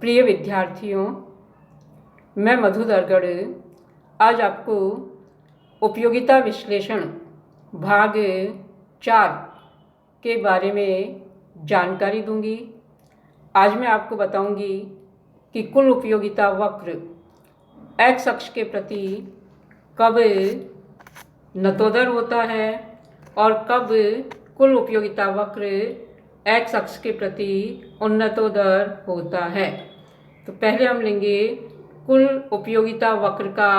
प्रिय विद्यार्थियों, मैं मधु दरगढ़ आज आपको उपयोगिता विश्लेषण भाग 4 के बारे में जानकारी दूंगी। आज मैं आपको बताऊंगी कि कुल उपयोगिता वक्र एक्स अक्ष के प्रति कब नतोदर होता है और कब कुल उपयोगिता वक्र एक्स अक्ष के प्रति उन्नतोदर होता है। तो पहले हम लेंगे कुल उपयोगिता वक्र का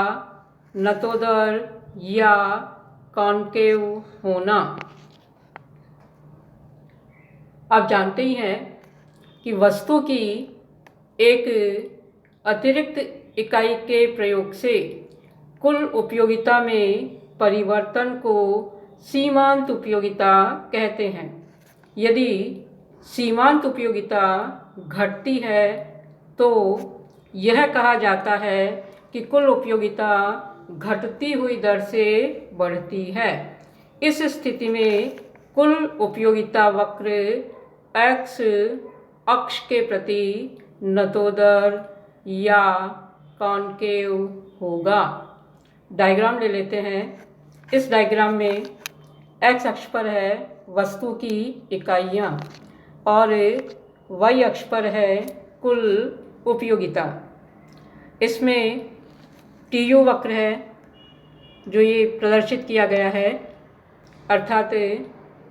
नतोदर या कॉन्केव होना। आप जानते ही हैं कि वस्तु की एक अतिरिक्त इकाई के प्रयोग से कुल उपयोगिता में परिवर्तन को सीमांत उपयोगिता कहते हैं। यदि सीमांत उपयोगिता घटती है तो यह कहा जाता है कि कुल उपयोगिता घटती हुई दर से बढ़ती है। इस स्थिति में कुल उपयोगिता वक्र एक्स अक्ष के प्रति नतोदर या कॉन्केव होगा। डायग्राम ले लेते हैं। इस डायग्राम में एक्स अक्ष पर है वस्तु की इकाइयाँ और वाई अक्ष पर है कुल उपयोगिता। इसमें टी यू वक्र है जो ये प्रदर्शित किया गया है, अर्थात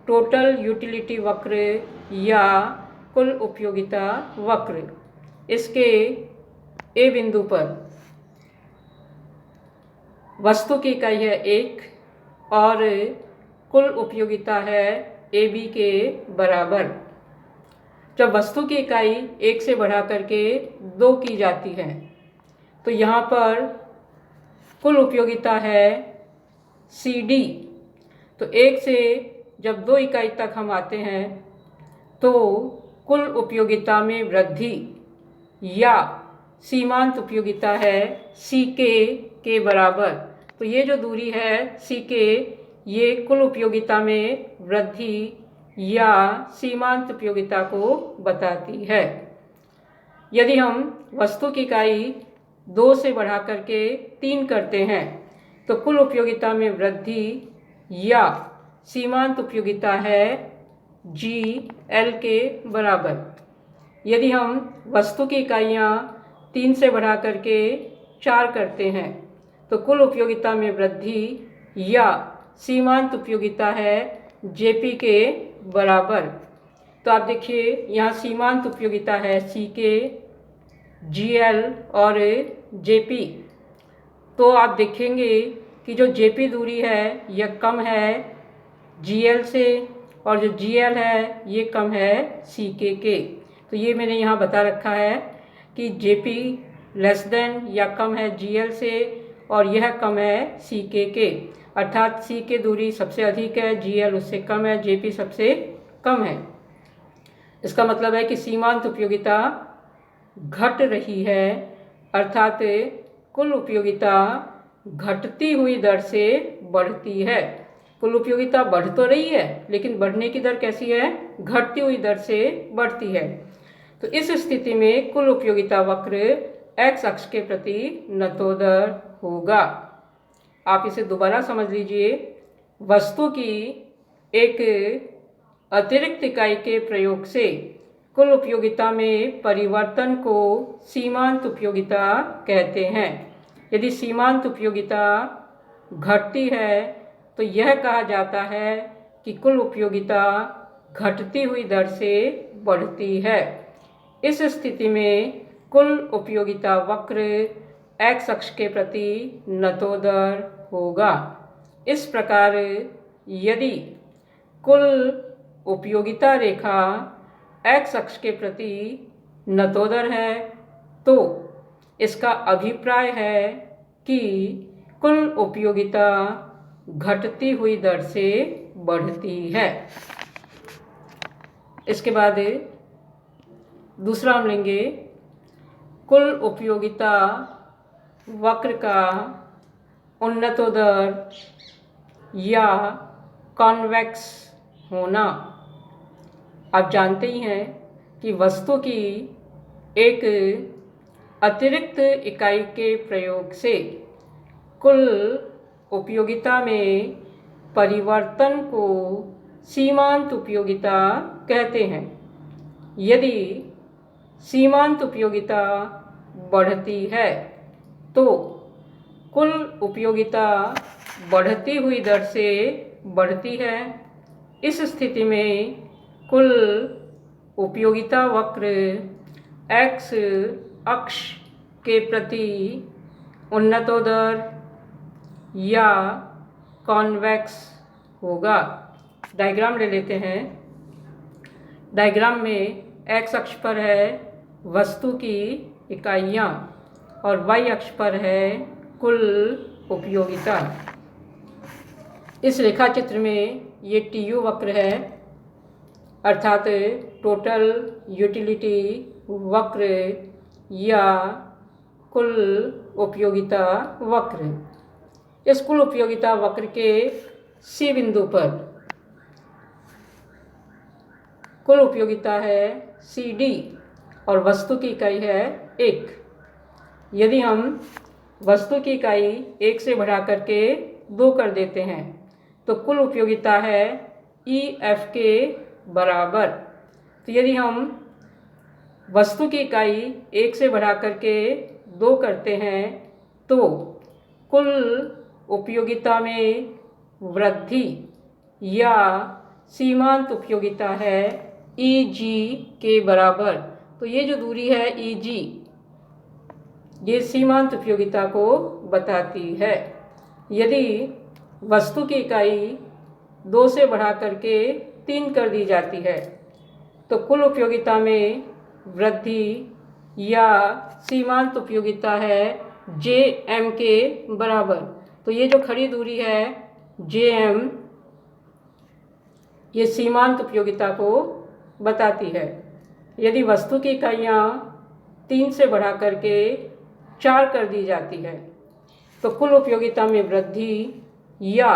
टोटल यूटिलिटी वक्र या कुल उपयोगिता वक्र। इसके ए बिंदु पर वस्तु की इकाई है 1 और कुल उपयोगिता है ए बी के बराबर। जब वस्तु की इकाई 1 से बढ़ा करके 2 की जाती है तो यहाँ पर कुल उपयोगिता है सी डी। तो 1 से जब 2 इकाई तक हम आते हैं तो कुल उपयोगिता में वृद्धि या सीमांत उपयोगिता है सी के बराबर। तो ये जो दूरी है सी के, ये कुल उपयोगिता में वृद्धि या सीमांत उपयोगिता को बताती है। यदि हम वस्तु की इकाई 2 से बढ़ा करके 3 करते हैं तो कुल उपयोगिता में वृद्धि या सीमांत उपयोगिता है जी एल के बराबर। यदि हम वस्तु की इकाइयाँ 3 से बढ़ा करके 4 करते हैं तो कुल उपयोगिता में वृद्धि या सीमांत उपयोगिता है जेपी के बराबर। तो आप देखिए यहाँ सीमांत उपयोगिता है सी के, जी एल और जेपी। तो आप देखेंगे कि जो जेपी दूरी है यह कम है जी एल से और जो जी एल है ये कम है सी के। तो ये मैंने यहाँ बता रखा है कि जेपी लेस देन या कम है जी एल से और यह कम है सी के, अर्थात सी के दूरी सबसे अधिक है, जी एल उससे कम है, जेपी सबसे कम है। इसका मतलब है कि सीमांत उपयोगिता घट रही है, अर्थात कुल उपयोगिता घटती हुई दर से बढ़ती है। कुल उपयोगिता बढ़ तो रही है लेकिन बढ़ने की दर कैसी है? घटती हुई दर से बढ़ती है। तो इस स्थिति में कुल उपयोगिता वक्र एक्स अक्ष के प्रति नतोदर होगा। आप इसे दोबारा समझ लीजिए। वस्तु की एक अतिरिक्त इकाई के प्रयोग से कुल उपयोगिता में परिवर्तन को सीमांत उपयोगिता कहते हैं। यदि सीमांत उपयोगिता घटती है तो यह कहा जाता है कि कुल उपयोगिता घटती हुई दर से बढ़ती है। इस स्थिति में कुल उपयोगिता वक्र एक्स अक्ष के प्रति नतोदर होगा। इस प्रकार यदि कुल उपयोगिता रेखा एक्स अक्ष के प्रति नतोदर है तो इसका अभिप्राय है कि कुल उपयोगिता घटती हुई दर से बढ़ती है। इसके बाद दूसरा हम लेंगे कुल उपयोगिता वक्र का उन्नतोदर या कॉन्वेक्स होना। आप जानते ही हैं कि वस्तु की एक अतिरिक्त इकाई के प्रयोग से कुल उपयोगिता में परिवर्तन को सीमांत उपयोगिता कहते हैं। यदि सीमांत उपयोगिता बढ़ती है तो कुल उपयोगिता बढ़ती हुई दर से बढ़ती है। इस स्थिति में कुल उपयोगिता वक्र x अक्ष के प्रति उन्नतोदर या कॉन्वेक्स होगा। डायग्राम ले लेते हैं। डायग्राम में x अक्ष पर है वस्तु की इकाइयाँ और y अक्ष पर है कुल उपयोगिता। इस रेखा चित्र में ये TU वक्र है, अर्थात टोटल यूटिलिटी वक्र या कुल उपयोगिता वक्र। इस कुल उपयोगिता वक्र के C बिंदु पर कुल उपयोगिता है CD और वस्तु की इकाई है 1। यदि हम वस्तु की इकाई 1 से बढ़ा करके 2 कर देते हैं तो कुल उपयोगिता है EF के बराबर। तो यदि हम वस्तु की इकाई 1 से बढ़ा करके 2 करते हैं तो कुल उपयोगिता में वृद्धि या सीमांत उपयोगिता है EG के बराबर। तो ये जो दूरी है EG, ये सीमांत उपयोगिता को बताती है। यदि वस्तु की इकाई 2 से बढ़ा करके 3 कर दी जाती है तो कुल उपयोगिता में वृद्धि या सीमांत उपयोगिता है JM के बराबर। तो ये जो खड़ी दूरी है JM, ये सीमांत उपयोगिता को बताती है। यदि वस्तु की इकाइयाँ 3 से बढ़ा करके 4 कर दी जाती है तो कुल उपयोगिता में वृद्धि या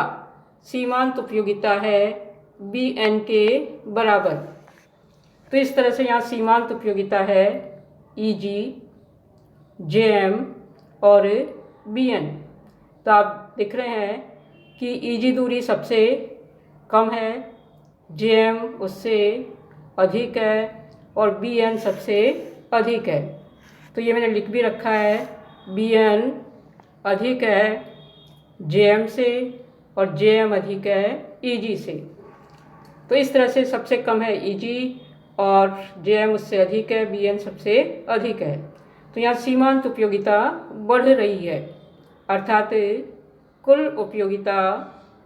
सीमांत उपयोगिता है BN के बराबर। तो इस तरह से यहाँ सीमांत उपयोगिता है EG, JM और BN। तो आप देख रहे हैं कि EG दूरी सबसे कम है, JM उससे अधिक है और BN सबसे अधिक है। तो ये मैंने लिख भी रखा है, BN अधिक है JM से और JM अधिक है EG से। तो इस तरह से सबसे कम है EG और JM उससे अधिक है, BN सबसे अधिक है। तो यहाँ सीमांत उपयोगिता बढ़ रही है, अर्थात कुल उपयोगिता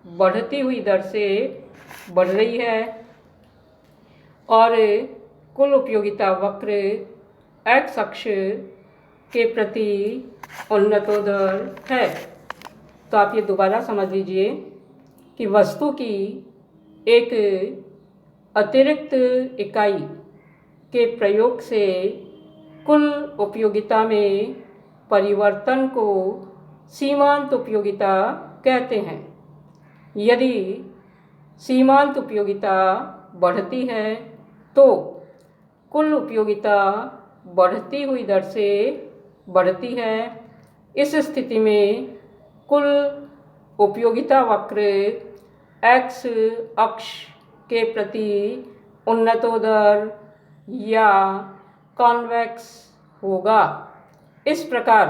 बढ़ती हुई दर से बढ़ रही है और कुल उपयोगिता वक्र x अक्ष के प्रति उन्नतोदर है। तो आप ये दोबारा समझ लीजिए कि वस्तु की एक अतिरिक्त इकाई के प्रयोग से कुल उपयोगिता में परिवर्तन को सीमांत उपयोगिता कहते हैं। यदि सीमांत उपयोगिता बढ़ती है तो कुल उपयोगिता बढ़ती हुई दर से बढ़ती है। इस स्थिति में कुल उपयोगिता वक्र x अक्ष के प्रति उन्नतोदर या कॉन्वेक्स होगा। इस प्रकार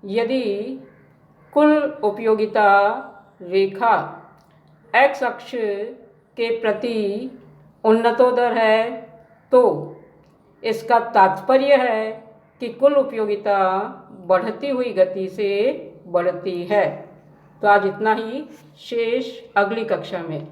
यदि कुल उपयोगिता रेखा x अक्ष के प्रति उन्नतोदर है तो इसका तात्पर्य है कि कुल उपयोगिता बढ़ती हुई गति से बढ़ती है। तो आज इतना ही, शेष अगली कक्षा में।